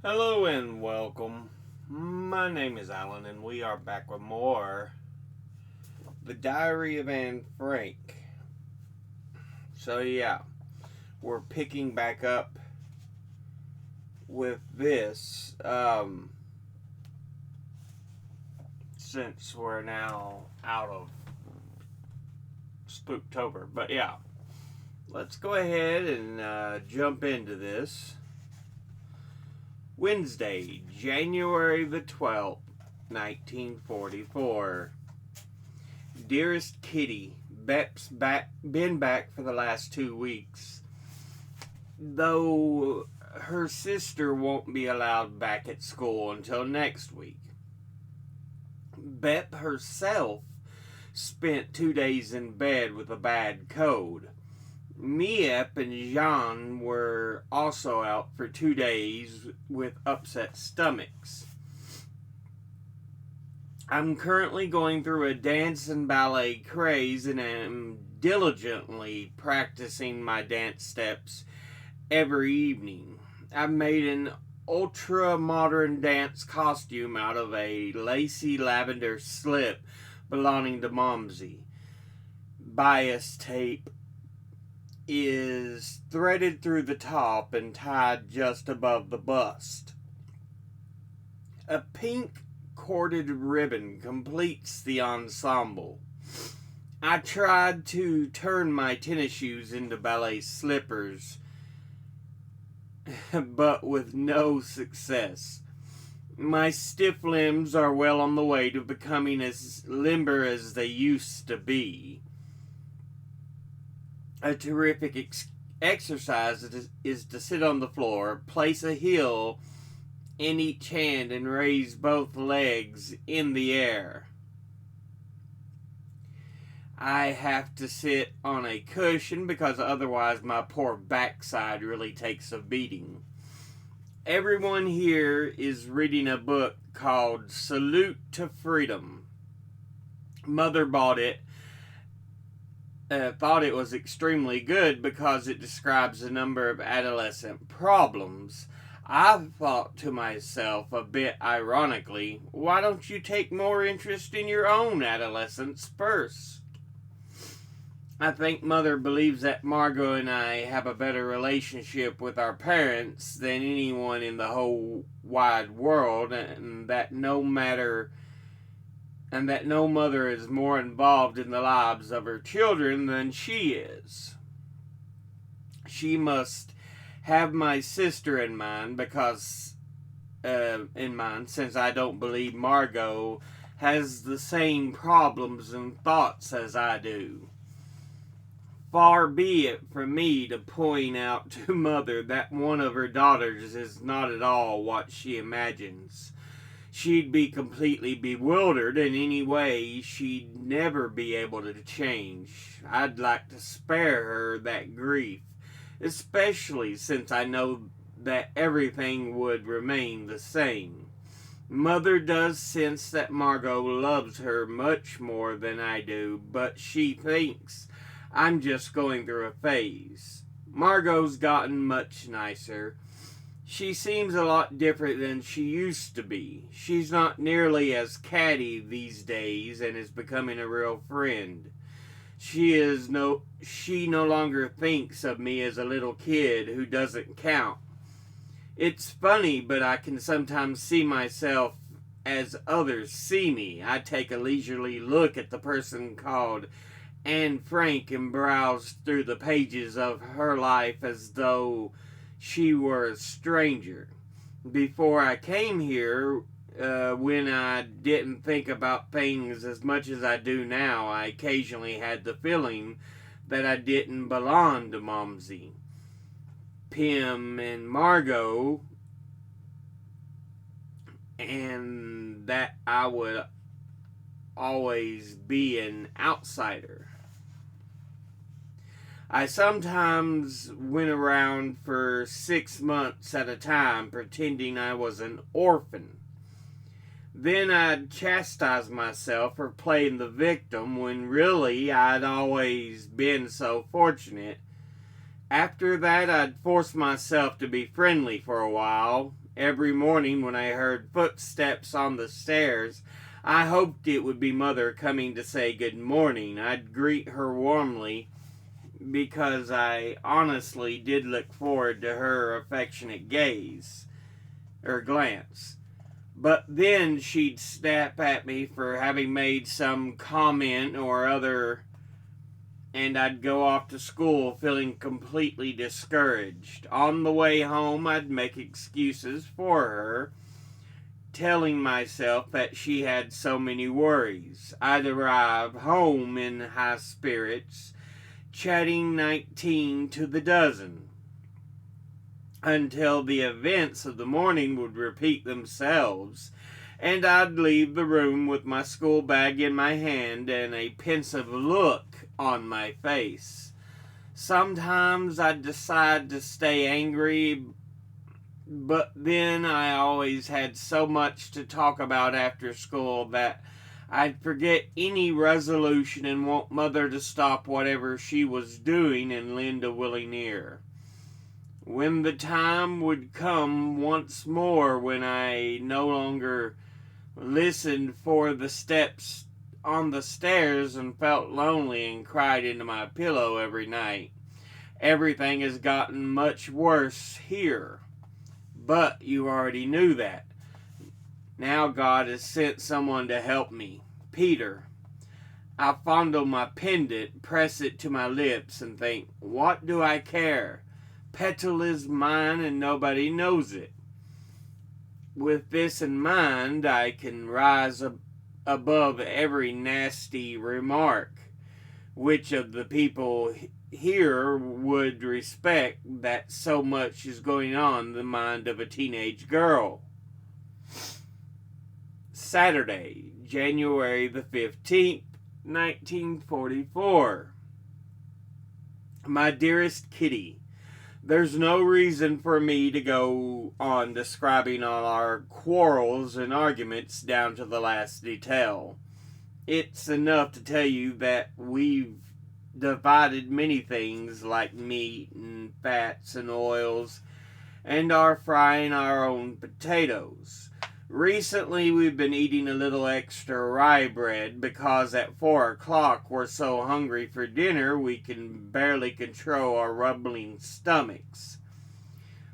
Hello and welcome. My name is Alan, and we are back with more The Diary of Anne Frank. So, yeah, we're picking back up with this since we're now out of Spooktober. But, yeah, let's go ahead and jump into this. Wednesday, January the 12th, 1944. Dearest Kitty, Bep's been back for the last 2 weeks, though her sister won't be allowed back at school until next week. Bep herself spent 2 days in bed with a bad cold. Miep and Jean were also out for 2 days with upset stomachs. I'm currently going through a dance and ballet craze and am diligently practicing my dance steps every evening. I've made an ultra modern dance costume out of a lacy lavender slip belonging to Momsy. Bias tape is threaded through the top and tied just above the bust. A pink corded ribbon completes the ensemble. I tried to turn my tennis shoes into ballet slippers, but with no success. My stiff limbs are well on the way to becoming as limber as they used to be. A terrific exercise is to sit on the floor, place a heel in each hand, and raise both legs in the air. I have to sit on a cushion because otherwise my poor backside really takes a beating. Everyone here is reading a book called Salute to Freedom. Mother bought it. Thought it was extremely good because it describes a number of adolescent problems. I thought to myself, a bit ironically, why don't you take more interest in your own adolescence first? I think Mother believes that Margot and I have a better relationship with our parents than anyone in the whole wide world, and that no mother is more involved in the lives of her children than she is. She must have my sister in mind since I don't believe Margot has the same problems and thoughts as I do. Far be it from me to point out to Mother that one of her daughters is not at all what she imagines. She'd be completely bewildered, and anyway, she'd never be able to change. I'd like to spare her that grief, especially since I know that everything would remain the same. Mother does sense that Margot loves her much more than I do, but she thinks I'm just going through a phase. Margot's gotten much nicer. She seems a lot different than she used to be. She's not nearly as catty these days and is becoming a real friend. She no longer thinks of me as a little kid who doesn't count. It's funny, but I can sometimes see myself as others see me. I take a leisurely look at the person called Anne Frank and browse through the pages of her life as though she were a stranger. Before I came here, when I didn't think about things as much as I do now, I occasionally had the feeling that I didn't belong to Momsy, Pim, and Margot, and that I would always be an outsider. I sometimes went around for 6 months at a time pretending I was an orphan. Then I'd chastise myself for playing the victim when really I'd always been so fortunate. After that, I'd force myself to be friendly for a while, Every morning when I heard footsteps on the stairs, I hoped it would be Mother coming to say good morning. I'd greet her warmly because I honestly did look forward to her affectionate gaze or glance. But then she'd snap at me for having made some comment or other, and I'd go off to school feeling completely discouraged. On the way home, I'd make excuses for her, telling myself that she had so many worries. I'd arrive home in high spirits, chatting 19 to the dozen, until the events of the morning would repeat themselves, and I'd leave the room with my school bag in my hand and a pensive look on my face. Sometimes I'd decide to stay angry, but then I always had so much to talk about after school that I'd forget any resolution and want Mother to stop whatever she was doing and lend a willing ear. When the time would come once more when I no longer listened for the steps on the stairs and felt lonely and cried into my pillow every night. Everything has gotten much worse here. But you already knew that. Now God has sent someone to help me. Peter. I fondle my pendant, press it to my lips, and think, what do I care? Petal is mine and nobody knows it. With this in mind, I can rise above every nasty remark. Which of the people here would respect that so much is going on in the mind of a teenage girl? Saturday, January the 15th, 1944. My dearest Kitty, there's no reason for me to go on describing all our quarrels and arguments down to the last detail. It's enough to tell you that we've divided many things like meat and fats and oils and are frying our own potatoes. Recently we've been eating a little extra rye bread because at 4 o'clock we're so hungry for dinner we can barely control our rumbling stomachs.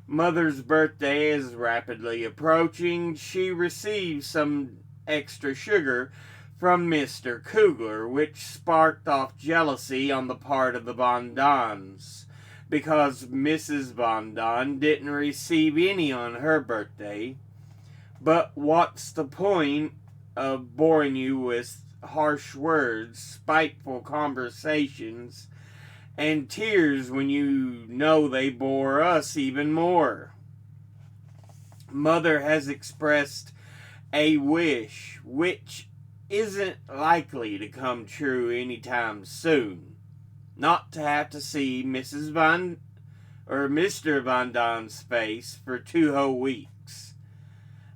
Mother's birthday is rapidly approaching. She received some extra sugar from Mr. Kugler, which sparked off jealousy on the part of the Von Dons, because Mrs. Von Don didn't receive any on her birthday. But what's the point of boring you with harsh words, spiteful conversations, and tears when you know they bore us even more? Mother has expressed a wish which isn't likely to come true anytime soon. Not to have to see Mrs. Mr. Von Don's face for 2 whole weeks.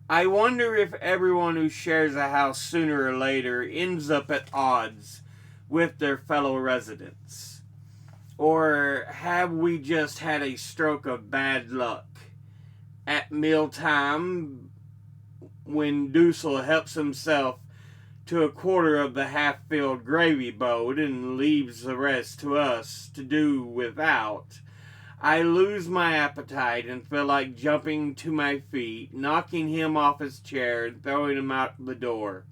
I wonder if everyone who shares a house sooner or later ends up at odds with their fellow residents. Or have we just had a stroke of bad luck? At mealtime, when Dussel helps himself to a quarter of the half-filled gravy boat and leaves the rest to us to do without, I lose my appetite and feel like jumping to my feet, knocking him off his chair and throwing him out the door.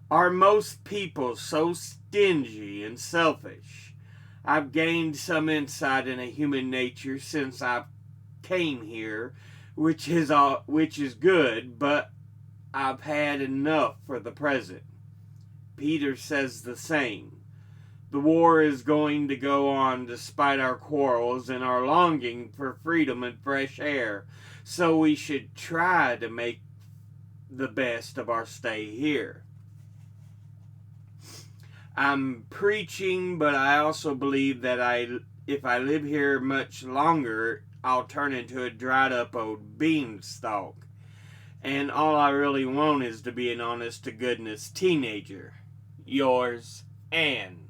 Are most people so stingy and selfish? I've gained some insight into human nature since I came here, which is good, but I've had enough for the present. Peter says the same. The war is going to go on despite our quarrels and our longing for freedom and fresh air, so we should try to make the best of our stay here. I'm preaching, but I also believe that if I live here much longer, I'll turn into a dried up old beanstalk. And all I really want is to be an honest-to-goodness teenager. Yours, Anne.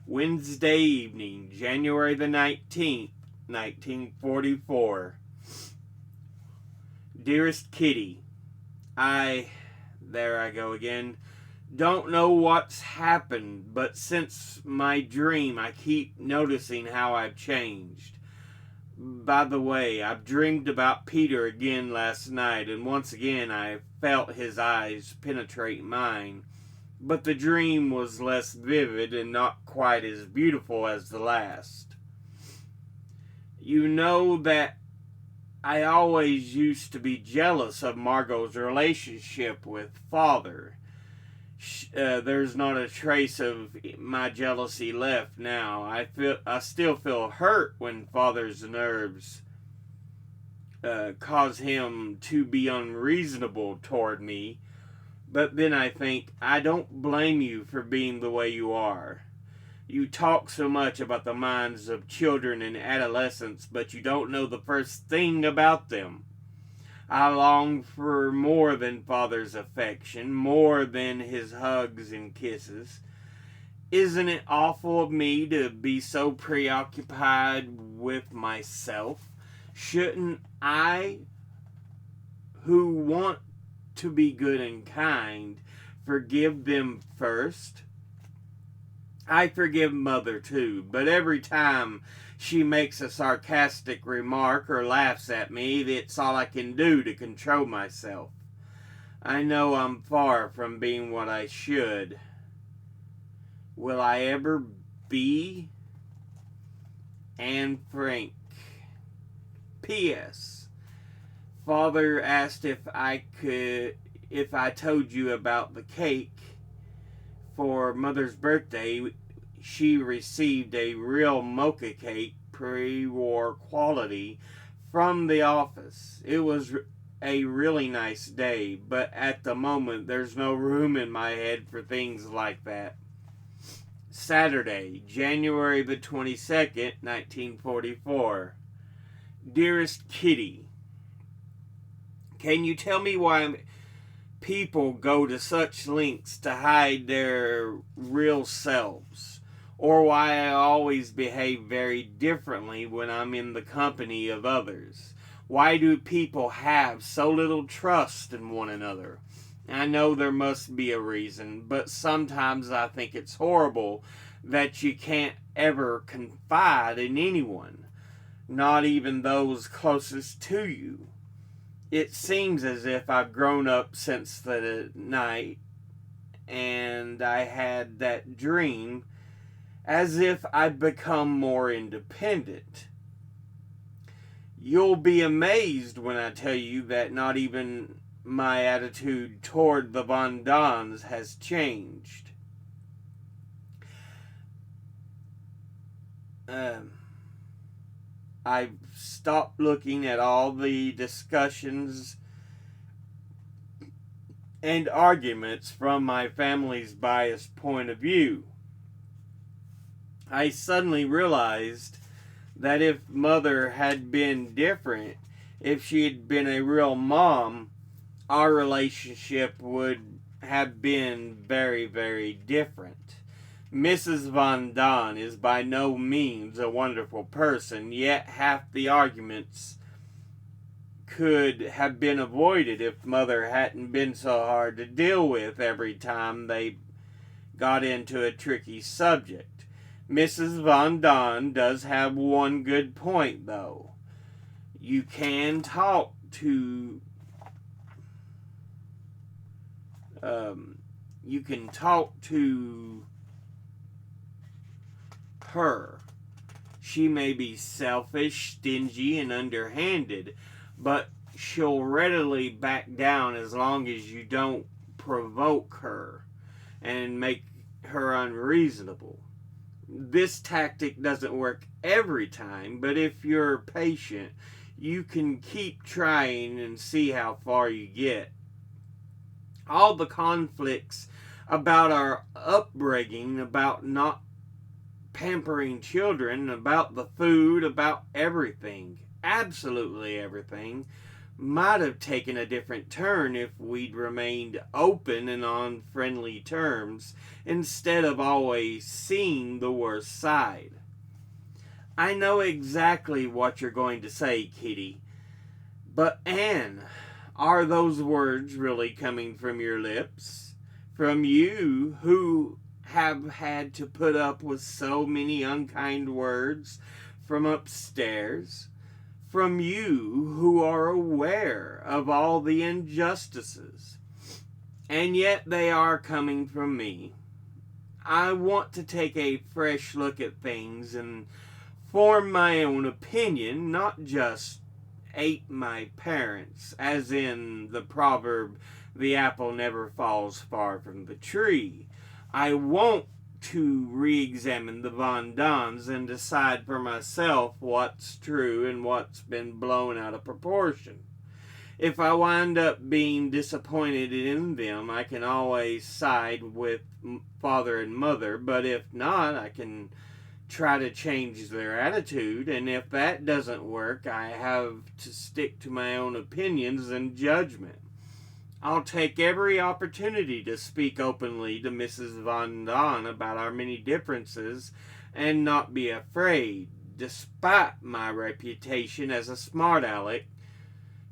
Wednesday evening, January the 19th, 1944. Dearest Kitty, there I go again, don't know what's happened, but since my dream I keep noticing how I've changed. By the way, I've dreamed about Peter again last night, and once again I felt his eyes penetrate mine. But the dream was less vivid and not quite as beautiful as the last. You know that I always used to be jealous of Margot's relationship with Father. There's not a trace of my jealousy left now. I still feel hurt when Father's nerves cause him to be unreasonable toward me. But then I think, I don't blame you for being the way you are. You talk so much about the minds of children and adolescents, but you don't know the first thing about them. I long for more than Father's affection, more than his hugs and kisses. Isn't it awful of me to be so preoccupied with myself? Shouldn't I, who want to be good and kind, forgive them first? I forgive Mother too, but every time she makes a sarcastic remark or laughs at me, it's all I can do to control myself. I know I'm far from being what I should. Will I ever be? Anne Frank. P.S. Father asked if I told you about the cake. For Mother's birthday, she received a real mocha cake, pre-war quality, from the office. It was a really nice day, but at the moment there's no room in my head for things like that. Saturday, January the 22nd, 1944. Dearest Kitty, can you tell me why people go to such lengths to hide their real selves? Or why I always behave very differently when I'm in the company of others? Why do people have so little trust in one another? I know there must be a reason, but sometimes I think it's horrible that you can't ever confide in anyone, not even those closest to you. It seems as if I've grown up since the night and I had that dream, as if I've become more independent. You'll be amazed when I tell you that not even my attitude toward the Von Dons has changed. I've stopped looking at all the discussions and arguments from my family's biased point of view. I suddenly realized that if Mother had been different, if she had been a real mom, our relationship would have been very, very different. Mrs. Von Don is by no means a wonderful person, yet half the arguments could have been avoided if Mother hadn't been so hard to deal with every time they got into a tricky subject. Mrs. Von Don does have one good point, though. You can talk to her. She may be selfish, stingy, and underhanded, but she'll readily back down as long as you don't provoke her and make her unreasonable. This tactic doesn't work every time, but if you're patient, you can keep trying and see how far you get. All the conflicts about our upbringing, about not pampering children, about the food, about everything, absolutely everything, might have taken a different turn if we'd remained open and on friendly terms instead of always seeing the worst side. I know exactly what you're going to say, Kitty. But Anne, are those words really coming from your lips? From you who have had to put up with so many unkind words from upstairs? From you who are aware of all the injustices? And yet they are coming from me. I want to take a fresh look at things and form my own opinion, not just ate my parents, as in the proverb, the apple never falls far from the tree. I want to re examine the Von Dons and decide for myself what's true and what's been blown out of proportion. If I wind up being disappointed in them, I can always side with father and mother, but if not, I can try to change their attitude, and if that doesn't work, I have to stick to my own opinions and judgment. I'll take every opportunity to speak openly to Mrs. Von Don about our many differences and not be afraid, despite my reputation as a smart aleck,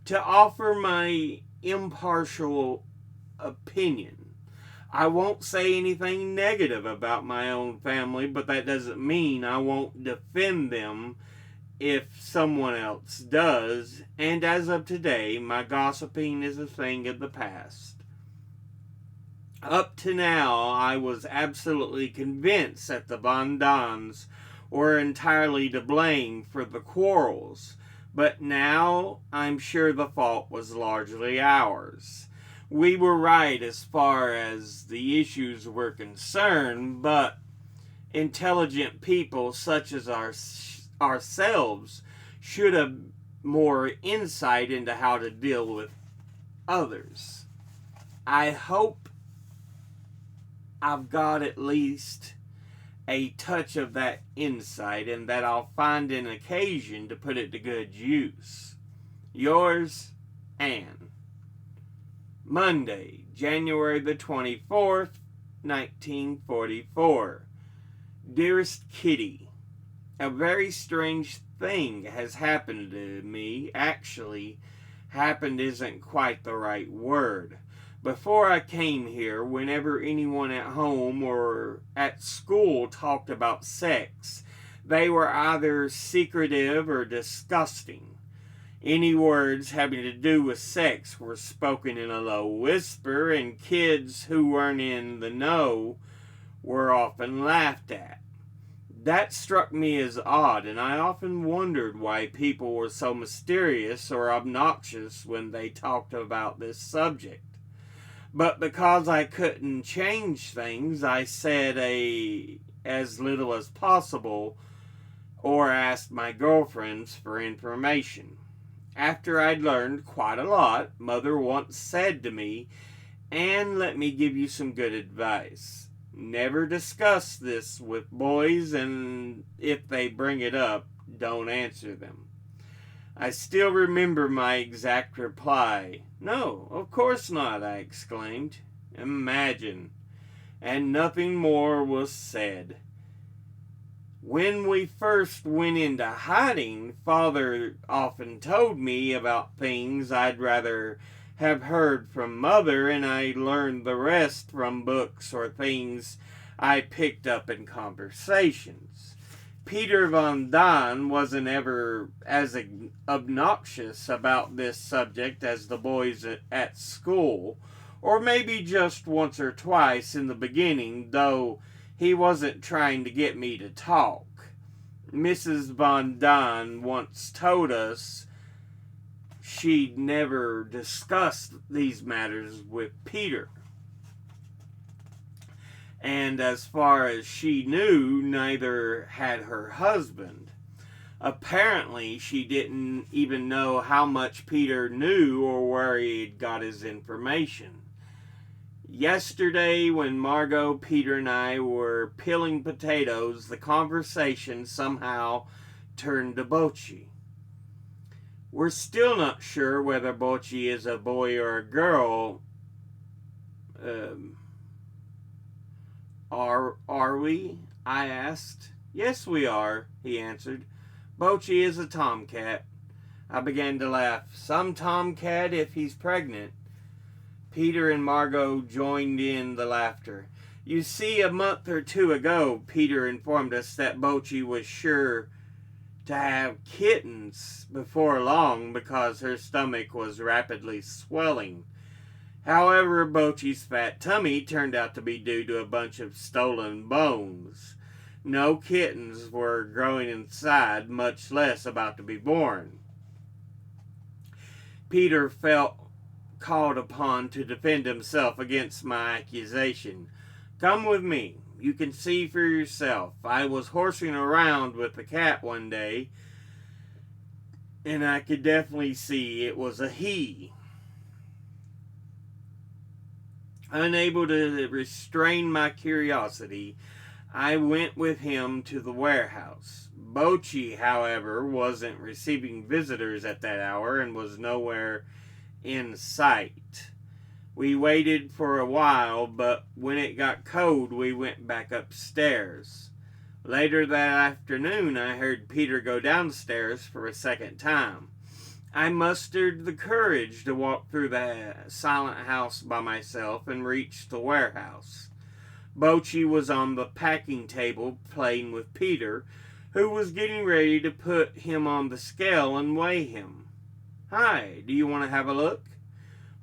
to offer my impartial opinion. I won't say anything negative about my own family, but that doesn't mean I won't defend them if someone else does. And as of today, my gossiping is a thing of the past. Up to now, I was absolutely convinced that the Von Dons were entirely to blame for the quarrels, but now I'm sure the fault was largely ours. We were right as far as the issues were concerned, but intelligent people such as ourselves should have more insight into how to deal with others. I hope I've got at least a touch of that insight and that I'll find an occasion to put it to good use. Yours, Anne. Monday, January the 24th, 1944. Dearest Kitty, a very strange thing has happened to me. Actually, happened isn't quite the right word. Before I came here, whenever anyone at home or at school talked about sex, they were either secretive or disgusting. Any words having to do with sex were spoken in a low whisper, and kids who weren't in the know were often laughed at. That struck me as odd, and I often wondered why people were so mysterious or obnoxious when they talked about this subject. But because I couldn't change things, I said as little as possible or asked my girlfriends for information. After I'd learned quite a lot, Mother once said to me, "And let me give you some good advice. Never discuss this with boys, and if they bring it up, don't answer them." I still remember my exact reply. "No, of course not," I exclaimed. Imagine. And nothing more was said. When we first went into hiding, Father often told me about things I'd rather have heard from Mother, and I learned the rest from books or things I picked up in conversations. Peter Von Don wasn't ever as obnoxious about this subject as the boys at school, or maybe just once or twice in the beginning, though he wasn't trying to get me to talk. Mrs. Von Don once told us she'd never discussed these matters with Peter. And as far as she knew, neither had her husband. Apparently, she didn't even know how much Peter knew or where he had got his information. Yesterday, when Margot, Peter, and I were peeling potatoes, the conversation somehow turned to Bocce. We're still not sure whether Bocce is a boy or a girl. Are we? I asked. "Yes, we are," he answered. Bochi is a tomcat. I began to laugh. Some tomcat if he's pregnant. Peter and Margot joined in the laughter. You see, a month or two ago, Peter informed us that Bochi was sure to have kittens before long because her stomach was rapidly swelling. However, Bochi's fat tummy turned out to be due to a bunch of stolen bones. No kittens were growing inside, much less about to be born. Peter felt called upon to defend himself against my accusation. Come with me. You can see for yourself. I was horsing around with the cat one day, and I could definitely see it was a he. Unable to restrain my curiosity, I went with him to the warehouse. Bochi, however, wasn't receiving visitors at that hour and was nowhere in sight. We waited for a while, but when it got cold, we went back upstairs. Later that afternoon, I heard Peter go downstairs for a second time. I mustered the courage to walk through the silent house by myself and reached the warehouse. Bochi was on the packing table playing with Peter, who was getting ready to put him on the scale and weigh him. Hi, do you want to have a look?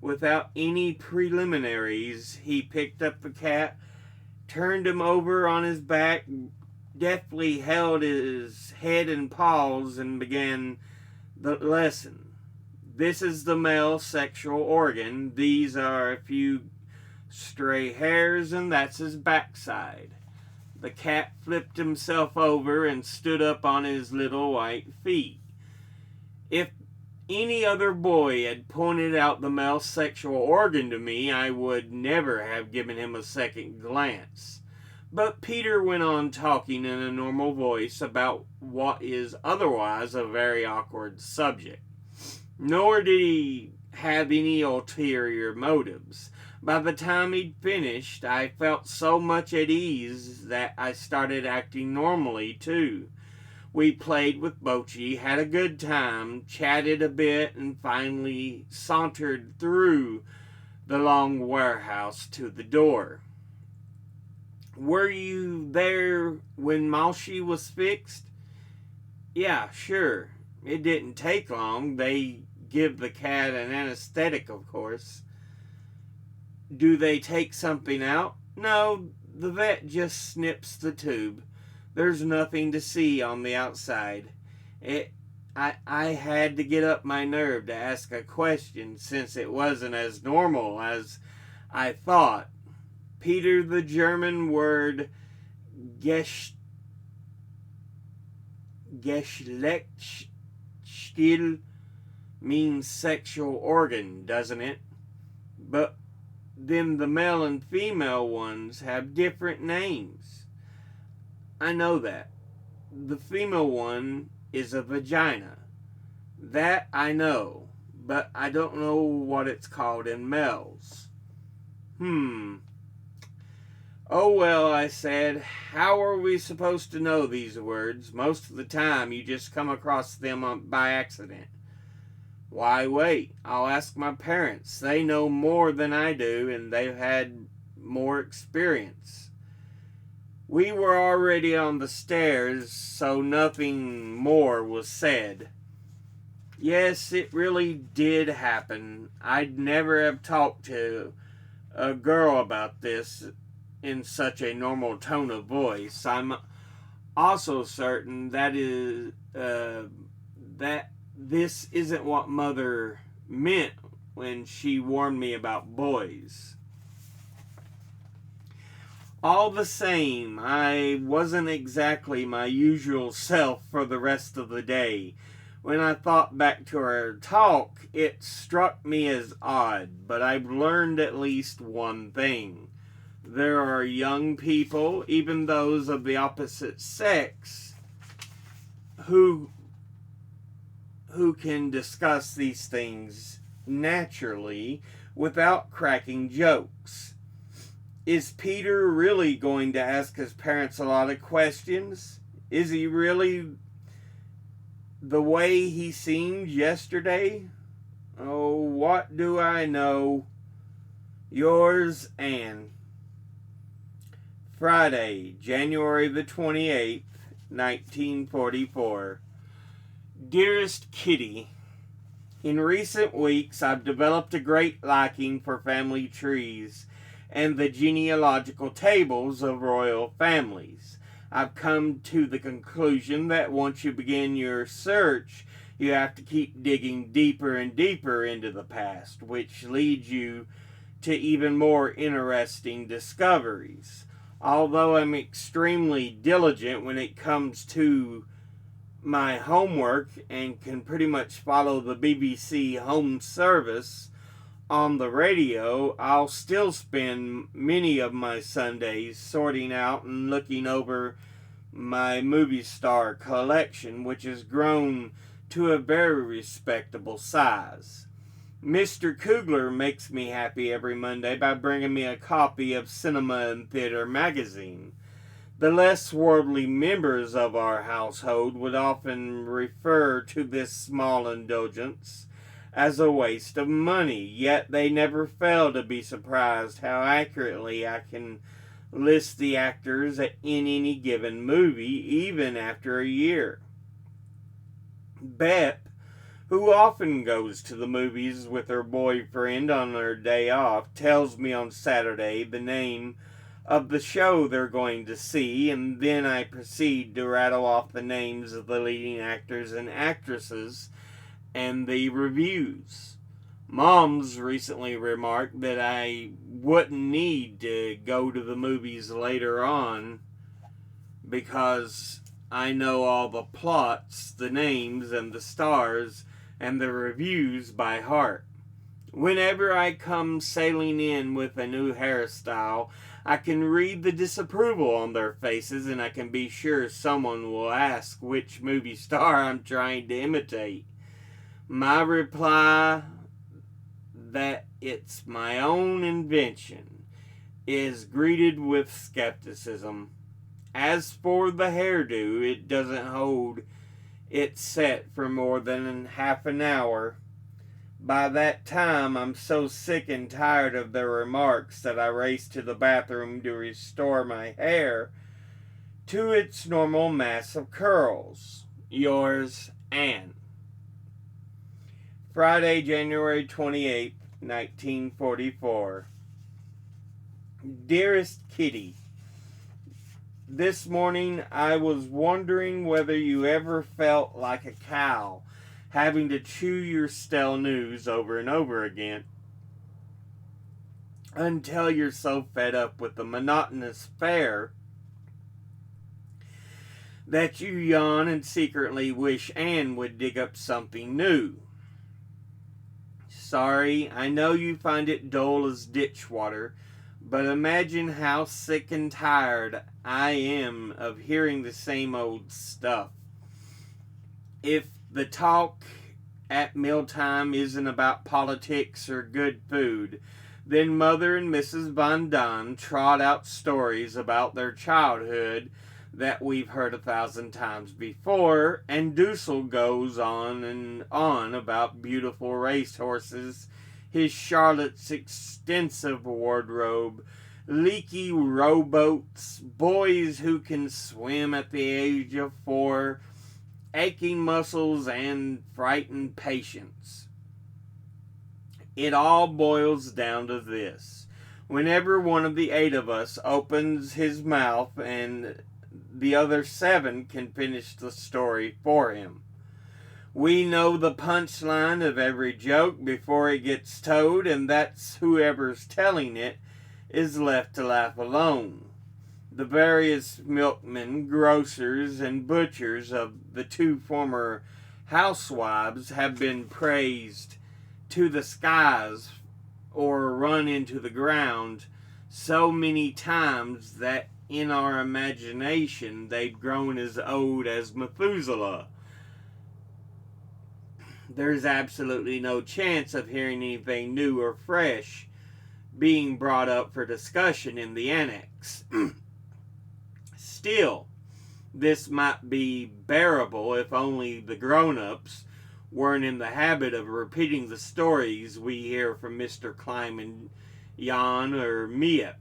Without any preliminaries, he picked up the cat, turned him over on his back, deftly held his head and paws, and began the lesson. This is the male sexual organ. These are a few stray hairs, and that's his backside. The cat flipped himself over and stood up on his little white feet. If any other boy had pointed out the male sexual organ to me, I would never have given him a second glance. But Peter went on talking in a normal voice about what is otherwise a very awkward subject. Nor did he have any ulterior motives. By the time he'd finished, I felt so much at ease that I started acting normally, too. We played with Bochi, had a good time, chatted a bit, and finally sauntered through the long warehouse to the door. Were you there when Moshi was fixed? Yeah, sure. It didn't take long. They give the cat an anesthetic, of course. Do they take something out? No, the vet just snips the tube. There's nothing to see on the outside. I had to get up my nerve to ask a question since it wasn't as normal as I thought. Peter, the German word Geschlechtsstil means sexual organ, doesn't it? But then the male and female ones have different names. I know that. The female one is a vagina. That I know, but I don't know what it's called in males. Oh well, I said, how are we supposed to know these words? Most of the time you just come across them by accident. Why wait? I'll ask my parents. They know more than I do, and they've had more experience. We were already on the stairs, so nothing more was said. Yes, it really did happen. I'd never have talked to a girl about this in such a normal tone of voice. I'm also certain that this isn't what Mother meant when she warned me about boys. All the same, I wasn't exactly my usual self for the rest of the day. When I thought back to our talk, it struck me as odd, but I've learned at least one thing. There are young people, even those of the opposite sex, who can discuss these things naturally without cracking jokes. Is Peter really going to ask his parents a lot of questions? Is he really the way he seemed yesterday? Oh, what do I know? Yours, Anne. Friday, January the 28th, 1944. Dearest Kitty, in recent weeks I've developed a great liking for family trees and the genealogical tables of royal families. I've come to the conclusion that once you begin your search, you have to keep digging deeper and deeper into the past, which leads you to even more interesting discoveries. Although I'm extremely diligent when it comes to my homework and can pretty much follow the BBC Home Service on the radio, I'll still spend many of my Sundays sorting out and looking over my movie star collection, which has grown to a very respectable size. Mr. Kugler makes me happy every Monday by bringing me a copy of Cinema and Theater magazine. The less worldly members of our household would often refer to this small indulgence as a waste of money, yet they never fail to be surprised how accurately I can list the actors in any given movie, even after a year. Beth, who often goes to the movies with her boyfriend on their day off, tells me on Saturday the name of the show they're going to see, and then I proceed to rattle off the names of the leading actors and actresses and the reviews. Mom's recently remarked that I wouldn't need to go to the movies later on because I know all the plots, the names, and the stars, and the reviews by heart. Whenever I come sailing in with a new hairstyle, I can read the disapproval on their faces, and I can be sure someone will ask which movie star I'm trying to imitate. My reply, that it's my own invention, is greeted with skepticism. As for the hairdo, it doesn't hold its set for more than half an hour. By that time, I'm so sick and tired of their remarks that I race to the bathroom to restore my hair to its normal mass of curls. Yours, Anne. Friday, January 28th, 1944. Dearest Kitty, this morning I was wondering whether you ever felt like a cow having to chew your stale news over and over again until you're so fed up with the monotonous fare that you yawn and secretly wish Anne would dig up something new. Sorry, I know you find it dull as ditch water, but imagine how sick and tired I am of hearing the same old stuff. If the talk at mealtime isn't about politics or good food, then Mother and Mrs. Von Don trot out stories about their childhood that we've heard 1,000 times before, and Dussel goes on and on about beautiful racehorses, his Charlotte's extensive wardrobe, leaky rowboats, boys who can swim at the age of 4, aching muscles, and frightened patience. It all boils down to this. Whenever one of the 8 of us opens his mouth and the other 7 can finish the story for him. We know the punchline of every joke before it gets told, and that's whoever's telling it is left to laugh alone. The various milkmen, grocers, and butchers of the 2 former housewives have been praised to the skies or run into the ground so many times that in our imagination they've grown as old as Methuselah. There's absolutely no chance of hearing anything new or fresh being brought up for discussion in the annex. Still, This might be bearable if only the grown-ups weren't in the habit of repeating the stories we hear from Mr. Kleiman, Jan, or Mia,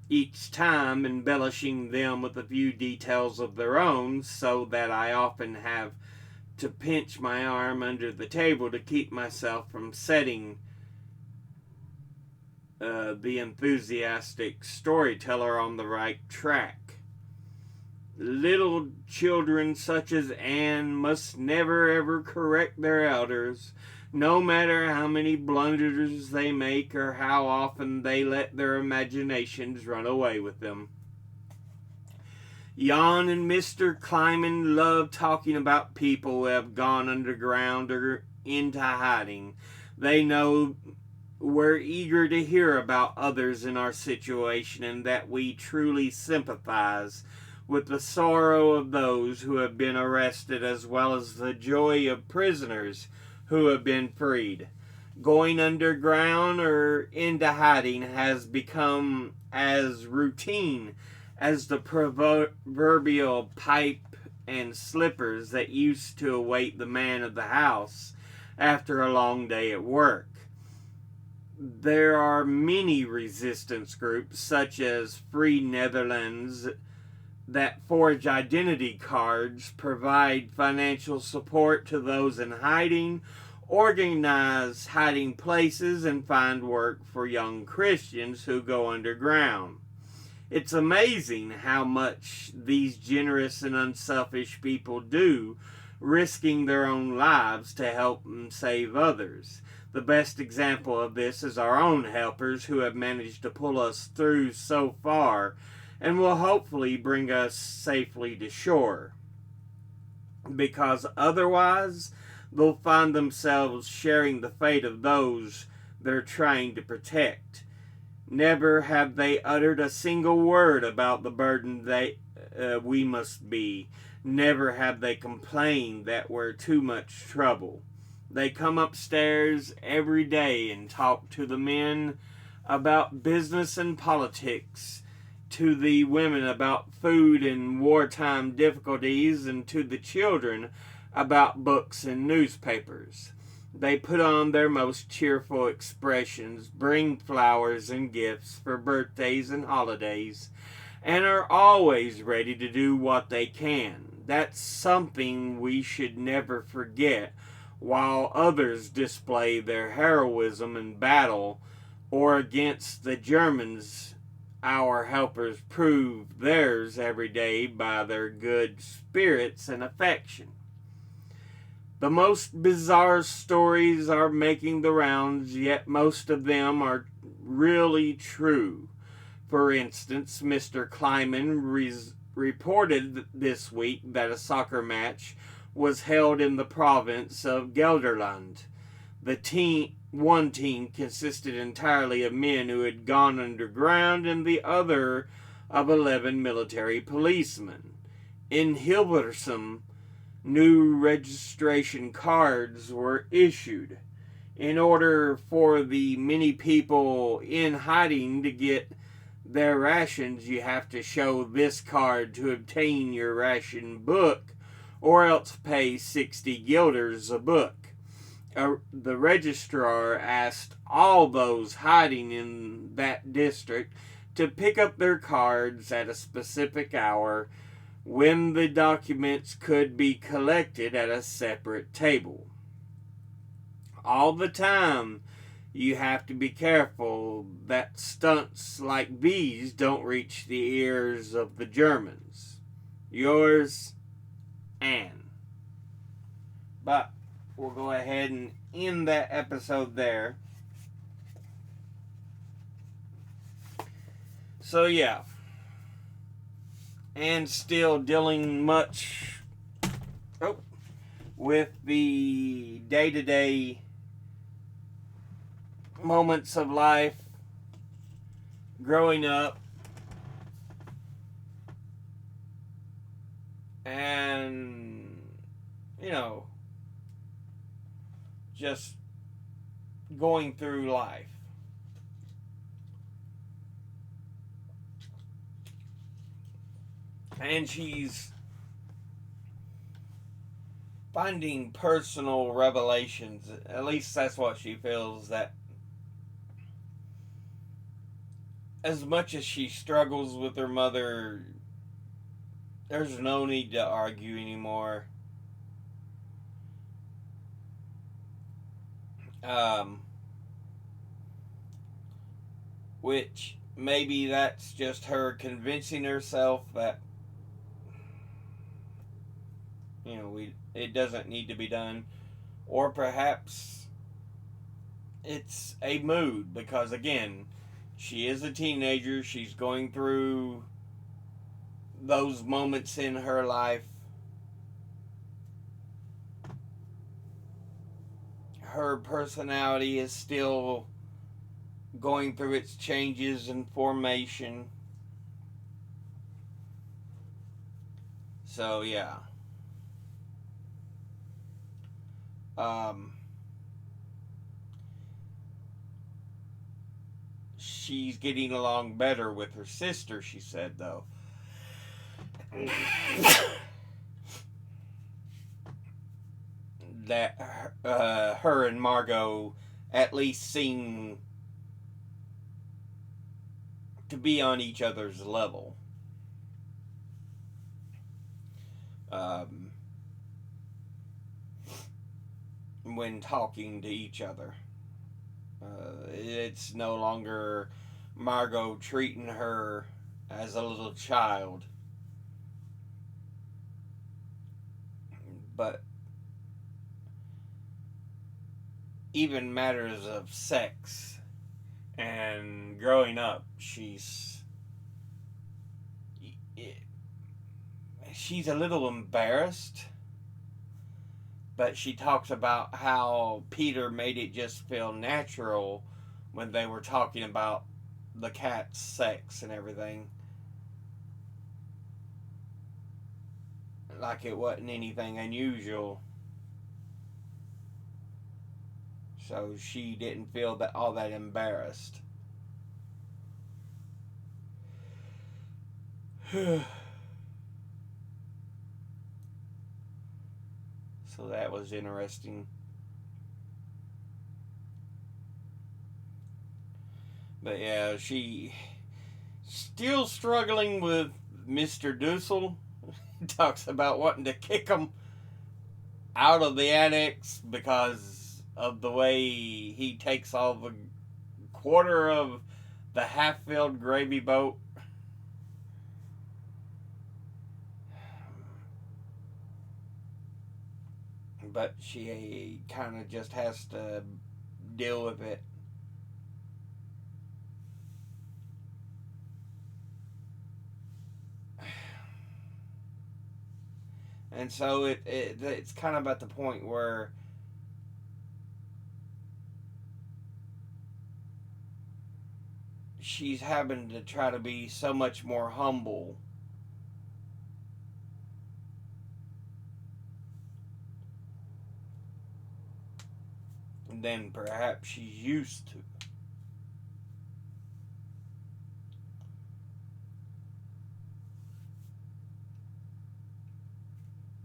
each time embellishing them with a few details of their own, so that I often have to pinch my arm under the table to keep myself from setting the enthusiastic storyteller on the right track. Little children such as Anne must never ever correct their elders, no matter how many blunders they make or how often they let their imaginations run away with them. Jan and Mr. Kleiman love talking about people who have gone underground or into hiding. They know we're eager to hear about others in our situation and that we truly sympathize with the sorrow of those who have been arrested as well as the joy of prisoners who have been freed. Going underground or into hiding has become as routine as the proverbial pipe and slippers that used to await the man of the house after a long day at work. There are many resistance groups, such as Free Netherlands, that forge identity cards, provide financial support to those in hiding, organize hiding places, and find work for young Christians who go underground. It's amazing how much these generous and unselfish people do, risking their own lives to help and save others. The best example of this is our own helpers who have managed to pull us through so far and will hopefully bring us safely to shore. Because otherwise, they'll find themselves sharing the fate of those they're trying to protect. Never have they uttered a single word about the burden we must be. Never have they complained that we're too much trouble. They come upstairs every day and talk to the men about business and politics, to the women about food and wartime difficulties, and to the children about books and newspapers. They put on their most cheerful expressions, bring flowers and gifts for birthdays and holidays, and are always ready to do what they can. That's something we should never forget, while others display their heroism in battle or against the Germans. Our helpers prove theirs every day by their good spirits and affection. The most bizarre stories are making the rounds, yet most of them are really true. For instance, Mr. Kleiman reported this week that a soccer match was held in the province of Gelderland. One team consisted entirely of men who had gone underground and the other of 11 military policemen. In Hilversum, new registration cards were issued. In order for the many people in hiding to get their rations, you have to show this card to obtain your ration book, or else pay 60 guilders a book. The registrar asked all those hiding in that district to pick up their cards at a specific hour when the documents could be collected at a separate table. All the time, you have to be careful that stunts like these don't reach the ears of the Germans. Yours, Anne. But we'll go ahead and end that episode there. So yeah, and still dealing much with the day-to-day moments of life, growing up, and just going through life. And she's finding personal revelations. At least that's what she feels, that as much as she struggles with her mother, there's no need to argue anymore. Which maybe that's just her convincing herself that it doesn't need to be done, or perhaps it's a mood, because again, she is a teenager. She's going through those moments in her life. Her personality is still going through its changes and formation. So yeah. She's getting along better with her sister, she said, though. That her and Margot at least seem to be on each other's level. When talking to each other. It's no longer Margot treating her as a little child, but even matters of sex and growing up, she's a little embarrassed, but she talks about how Peter made it just feel natural when they were talking about the cat's sex and everything. Like it wasn't anything unusual. So she didn't feel that all that embarrassed. So that was interesting. But yeah, she still struggling with Mr. Dussel. He talks about wanting to kick him out of the annex because of the way he takes all the quarter of the half-filled gravy boat. But she kind of just has to deal with it. And so it's kind of at the point where she's having to try to be so much more humble than perhaps she's used to.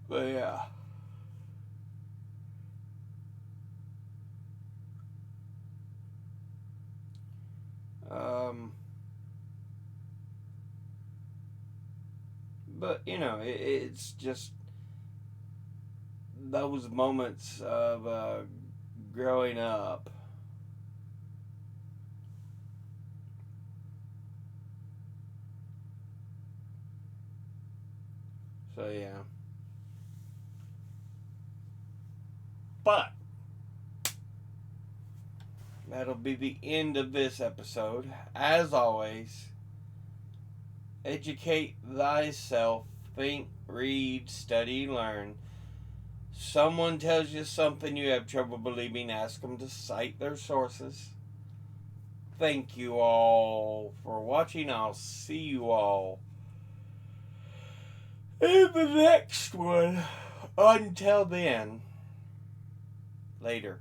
But yeah. But it's just those moments of growing up. So yeah. But that'll be the end of this episode. As always, educate thyself, think, read, study, learn. Someone tells you something you have trouble believing, ask them to cite their sources. Thank you all for watching. I'll see you all in the next one. Until then, later.